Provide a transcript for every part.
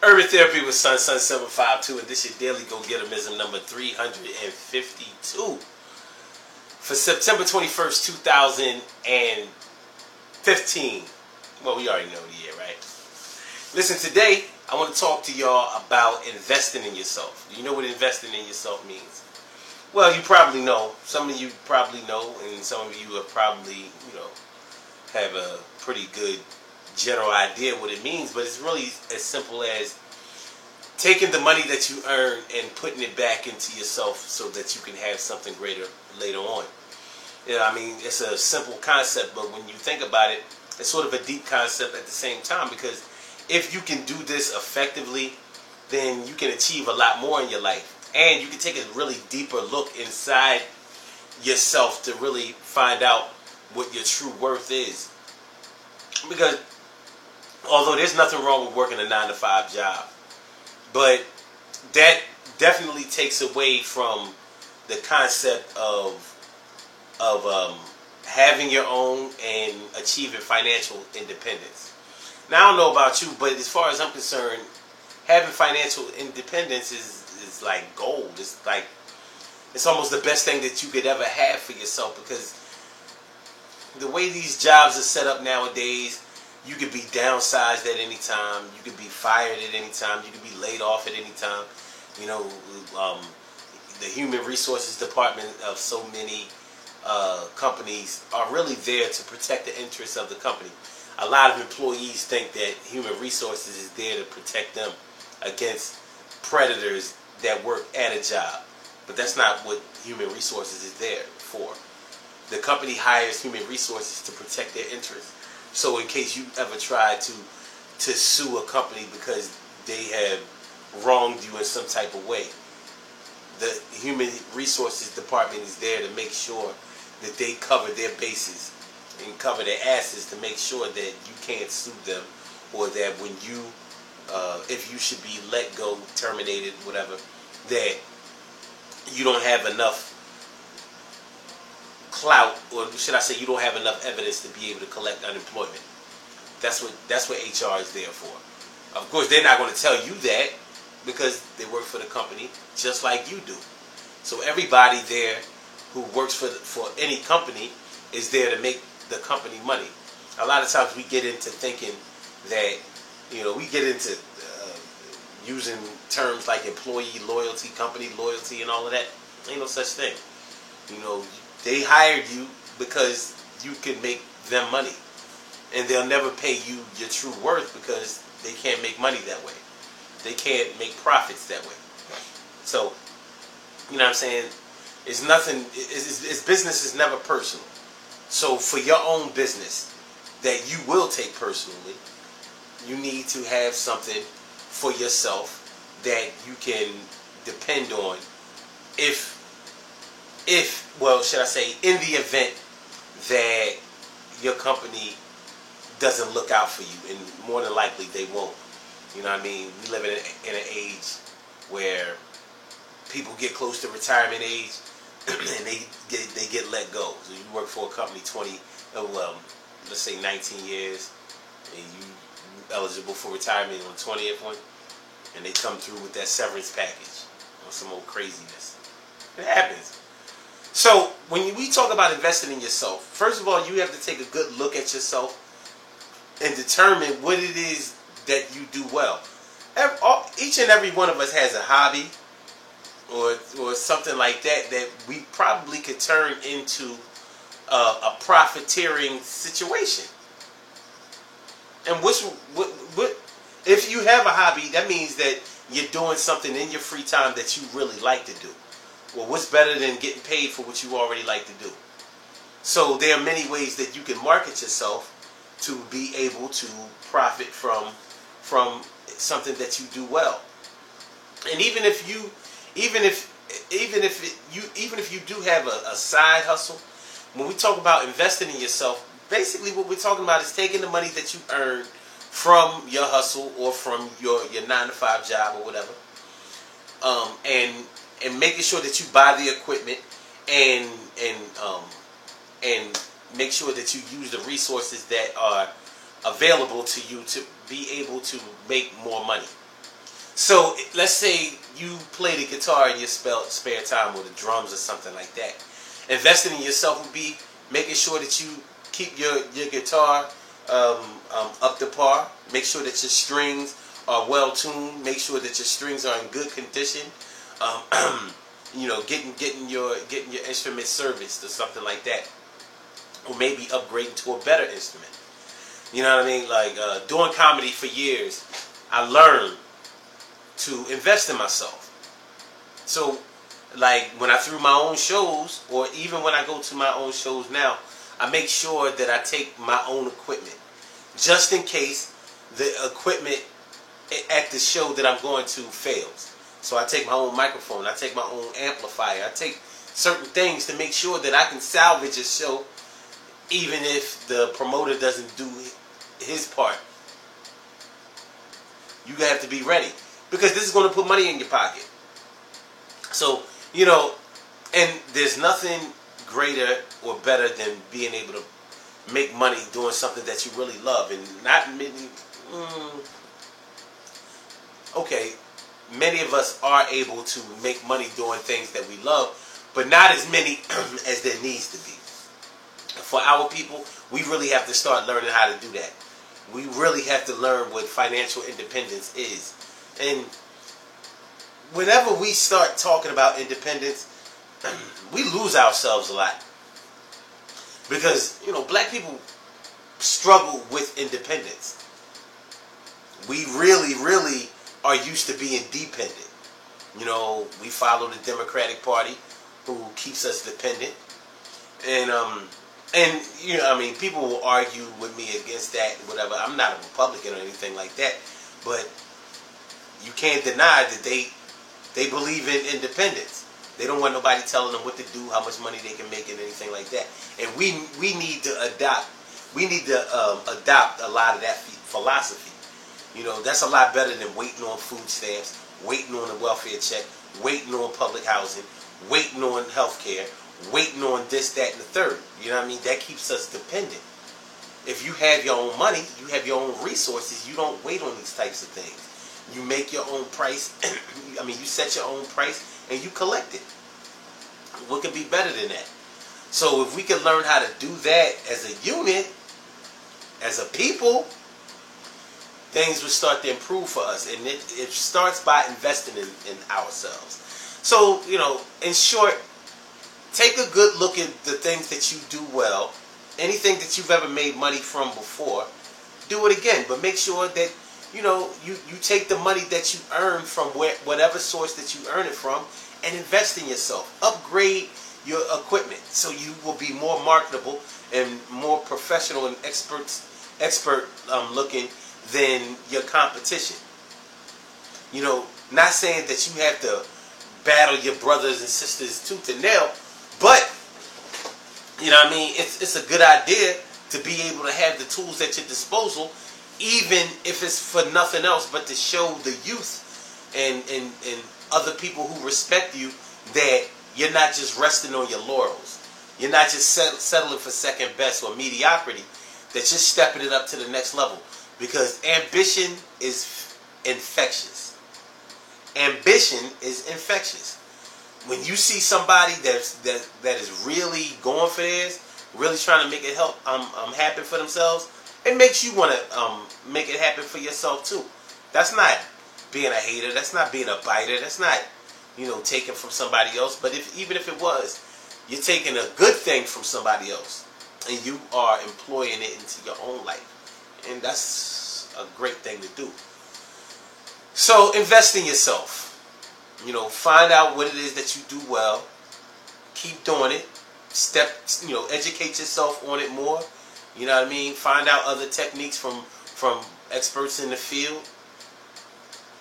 Urban Therapy with Sun752, and this is your daily go-getterism number 352 for September 21st, 2015. Well, we already know the year, right? Listen, today I want to talk to y'all about investing in yourself. Do you know what investing in yourself means? Well, you probably know. Some of you probably know, and some of you are probably, have a pretty good general idea what it means, but it's really as simple as taking the money that you earn and putting it back into yourself so that you can have something greater later on. It's a simple concept, but when you think about it, it's sort of a deep concept at the same time, because if you can do this effectively, then you can achieve a lot more in your life, and you can take a really deeper look inside yourself to really find out what your true worth is. Because although there's nothing wrong with working a 9-to-5 job, but that definitely takes away from the concept of having your own and achieving financial independence. Now, I don't know about you, but as far as I'm concerned, having financial independence is like gold. It's almost the best thing that you could ever have for yourself, because the way these jobs are set up nowadays, you could be downsized at any time. You could be fired at any time. You could be laid off at any time. The human resources department of so many companies are really there to protect the interests of the company. A lot of employees think that human resources is there to protect them against predators that work at a job. But that's not what human resources is there for. The company hires human resources to protect their interests. So in case you ever try to sue a company because they have wronged you in some type of way, the human resources department is there to make sure that they cover their bases and cover their asses to make sure that you can't sue them, or that when you, if you should be let go, terminated, whatever, that you don't have enough clout, or should I say, you don't have enough evidence to be able to collect unemployment. That's what HR is there for. Of course, they're not going to tell you that because they work for the company just like you do. So everybody there who works for any company is there to make the company money. A lot of times we get into thinking that, we get into using terms like employee loyalty, company loyalty, and all of that. Ain't no such thing. They hired you because you can make them money, and they'll never pay you your true worth because they can't make money that way. They can't make profits that way. So, you know what I'm saying? It's nothing. It's business is never personal. So for your own business that you will take personally, you need to have something for yourself that you can depend on in the event that your company doesn't look out for you, and more than likely they won't. We live in an age where people get close to retirement age and they get let go. So you work for a company let's say 19 years, and you eligible for retirement on the 20th one, and they come through with that severance package or some old craziness. It happens. So when we talk about investing in yourself, first of all, you have to take a good look at yourself and determine what it is that you do well. Each and every one of us has a hobby or something like that we probably could turn into a profiteering situation. And what if you have a hobby, that means that you're doing something in your free time that you really like to do. Well, what's better than getting paid for what you already like to do? So there are many ways that you can market yourself to be able to profit from something that you do well. And even if you do have a side hustle, when we talk about investing in yourself, basically what we're talking about is taking the money that you earn from your hustle or from your 9-to-5 job or whatever, and making sure that you buy the equipment and make sure that you use the resources that are available to you to be able to make more money. So let's say you play the guitar in your spare time, or the drums or something like that. Investing in yourself would be making sure that you keep your guitar up to par. Make sure that your strings are well tuned. Make sure that your strings are in good condition. You know, getting your instrument serviced or something like that, or maybe upgrading to a better instrument. You know what I mean? Like doing comedy for years, I learned to invest in myself. So, like when I threw my own shows, or even when I go to my own shows now, I make sure that I take my own equipment, just in case the equipment at the show that I'm going to fails. So I take my own microphone, I take my own amplifier, I take certain things to make sure that I can salvage a show, even if the promoter doesn't do his part. You have to be ready, because this is going to put money in your pocket. So, you know, and there's nothing greater or better than being able to make money doing something that you really love. And not many, okay, many of us are able to make money doing things that we love, but not as many as there needs to be. For our people, we really have to start learning how to do that. We really have to learn what financial independence is. And whenever we start talking about independence, we lose ourselves a lot. Because, you know, black people struggle with independence. We really, really are used to being dependent. You know, we follow the Democratic Party, who keeps us dependent. And you know, I mean, people will argue with me against that, whatever. I'm not a Republican or anything like that, but you can't deny that they believe in independence. They don't want nobody telling them what to do, how much money they can make, and anything like that. And we need to adopt. We need to adopt a lot of that philosophy. You know, that's a lot better than waiting on food stamps, waiting on a welfare check, waiting on public housing, waiting on health care, waiting on this, that, and the third. You know what I mean? That keeps us dependent. If you have your own money, you have your own resources, you don't wait on these types of things. You make your own price. I mean, you set your own price and you collect it. What could be better than that? So if we can learn how to do that as a unit, as a people, things will start to improve for us. And it starts by investing in ourselves. So, you know, in short, take a good look at the things that you do well. Anything that you've ever made money from before, do it again. But make sure that, you know, you take the money that you earn from whatever source that you earn it from and invest in yourself. Upgrade your equipment so you will be more marketable and more professional and expert looking than your competition. You know, not saying that you have to battle your brothers and sisters tooth and nail, but you know what I mean, it's a good idea to be able to have the tools at your disposal, even if it's for nothing else but to show the youth and other people who respect you that you're not just resting on your laurels. You're not just settling for second best or mediocrity, that you're stepping it up to the next level. Because ambition is infectious. Ambition is infectious. When you see somebody that is really going for theirs, really trying to make it happen for themselves, it makes you want to make it happen for yourself too. That's not being a hater. That's not being a biter. That's not, you know, taking from somebody else. But even if it was, you're taking a good thing from somebody else, and you are employing it into your own life, and that's a great thing to do. So invest in yourself. You know, find out what it is that you do well. Keep doing it. Educate yourself on it more. You know what I mean? Find out other techniques from experts in the field.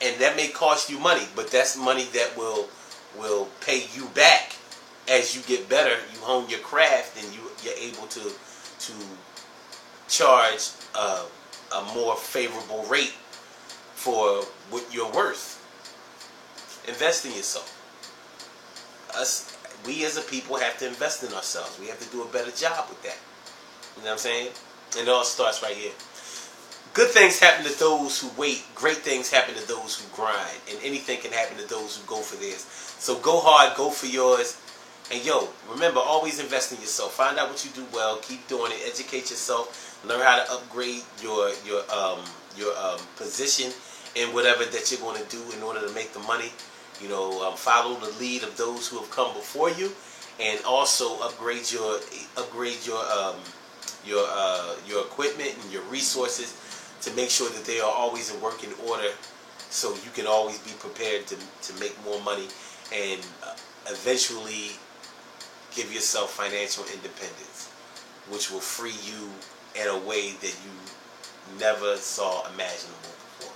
And that may cost you money, but that's money that will pay you back as you get better. You hone your craft, and you're able to charge a more favorable rate for what you're worth. Invest in yourself. We as a people have to invest in ourselves. We have to do a better job with that. You know what I'm saying? And it all starts right here. Good things happen to those who wait. Great things happen to those who grind. And anything can happen to those who go for theirs. So go hard, go for yours. And yo, remember, always invest in yourself. Find out what you do well. Keep doing it. Educate yourself. Learn how to upgrade your position in whatever that you're going to do in order to make the money. You know, follow the lead of those who have come before you, and also upgrade your equipment and your resources to make sure that they are always in working order, so you can always be prepared to make more money and eventually give yourself financial independence, which will free you in a way that you never saw imaginable before.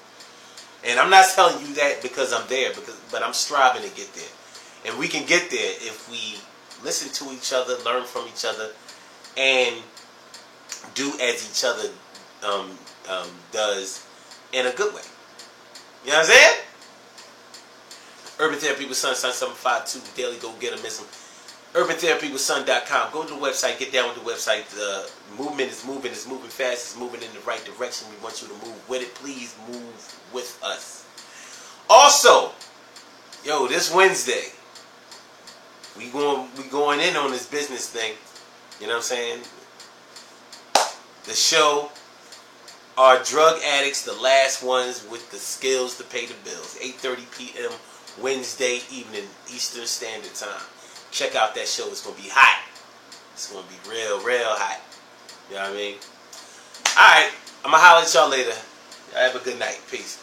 And I'm not telling you that because I'm there, but I'm striving to get there. And we can get there if we listen to each other, learn from each other, and do as each other does in a good way. You know what I'm saying? Urban Therapy with Son, Son 752, Daily Go Getterism. UrbanTherapyWithSon.com. Go to the website, get down with the website. The movement is moving, it's moving fast, it's moving in the right direction. We want you to move with it. Please move with us. Also, yo, this Wednesday, we going in on this business thing. You know what I'm saying? The show, Are Drug Addicts the Last Ones with the Skills to Pay the Bills? 8:30 p.m. Wednesday evening, Eastern Standard Time. Check out that show. It's going to be hot. It's going to be real, real hot. You know what I mean? Alright, I'm going to holler at y'all later. Y'all have a good night. Peace.